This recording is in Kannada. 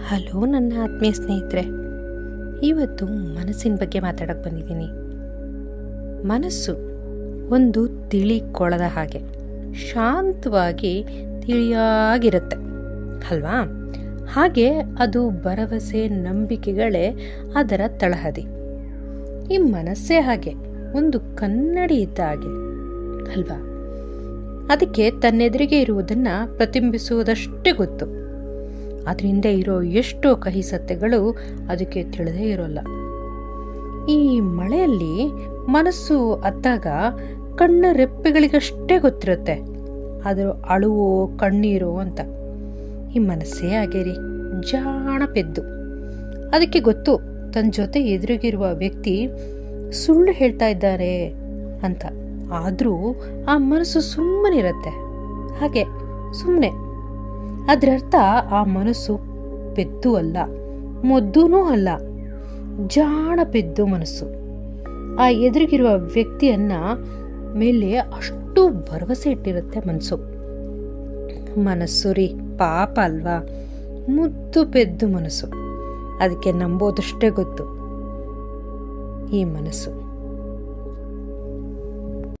ಹಲೋ ನನ್ನ ಆತ್ಮೀಯ ಸ್ನೇಹಿತರೆ, ಇವತ್ತು ಮನಸ್ಸಿನ ಬಗ್ಗೆ ಮಾತಾಡೋಕ್ಕೆ ಬಂದಿದ್ದೀನಿ. ಮನಸ್ಸು ಒಂದು ತಿಳಿ ಕೊಳದ ಹಾಗೆ ಶಾಂತವಾಗಿ ತಿಳಿಯಾಗಿರುತ್ತೆ ಅಲ್ವಾ? ಹಾಗೆ ಅದು ಭರವಸೆ ನಂಬಿಕೆಗಳೇ ಅದರ ತಳಹದಿ. ಈ ಮನಸ್ಸೇ ಹಾಗೆ ಒಂದು ಕನ್ನಡಿ ಇದ್ದ ಹಾಗೆ ಅಲ್ವಾ? ಅದಕ್ಕೆ ತನ್ನೆದುರಿಗೆ ಇರುವುದನ್ನು ಪ್ರತಿಬಿಂಬಿಸುವುದಷ್ಟೇ ಗೊತ್ತು. ಅದರಿಂದ ಇರೋ ಎಷ್ಟೋ ಕಹಿ ಸತ್ಯಗಳು ಅದಕ್ಕೆ ತಿಳಿದೇ ಇರೋಲ್ಲ. ಈ ಮಳೆಯಲ್ಲಿ ಮನಸ್ಸು ಅತ್ತಾಗ ಕಣ್ಣ ರೆಪ್ಪೆಗಳಿಗಷ್ಟೇ ಗೊತ್ತಿರುತ್ತೆ ಅದರ ಅಳುವೋ ಕಣ್ಣೀರೋ ಅಂತ. ಈ ಮನಸ್ಸೇ ಆಗೇರಿ ಜಾಣ ಪೆದ್ದು. ಅದಕ್ಕೆ ಗೊತ್ತು ತನ್ನ ಜೊತೆ ಎದುರಿಗಿರುವ ವ್ಯಕ್ತಿ ಸುಳ್ಳು ಹೇಳ್ತಾ ಇದ್ದಾರೆ ಅಂತ. ಆದರೂ ಆ ಮನಸ್ಸು ಸುಮ್ಮನಿರುತ್ತೆ, ಹಾಗೆ ಸುಮ್ಮನೆ. ಅದರರ್ಥ ಆ ಮನಸ್ಸು ಪೆದ್ದು ಅಲ್ಲ, ಮೊದ್ದೂ ಅಲ್ಲ, ಜಾಣ ಪೆದ್ದು ಮನಸ್ಸು. ಆ ಎದುರಿಗಿರುವ ವ್ಯಕ್ತಿಯನ್ನ ಮೇಲೆ ಅಷ್ಟು ಭರವಸೆ ಇಟ್ಟಿರುತ್ತೆ ಮನಸ್ಸು ರೀ ಪಾಪ ಅಲ್ವಾ? ಮುದ್ದು ಪೆದ್ದು ಮನಸ್ಸು. ಅದಕ್ಕೆ ನಂಬೋದಷ್ಟೇ ಗೊತ್ತು ಈ ಮನಸ್ಸು.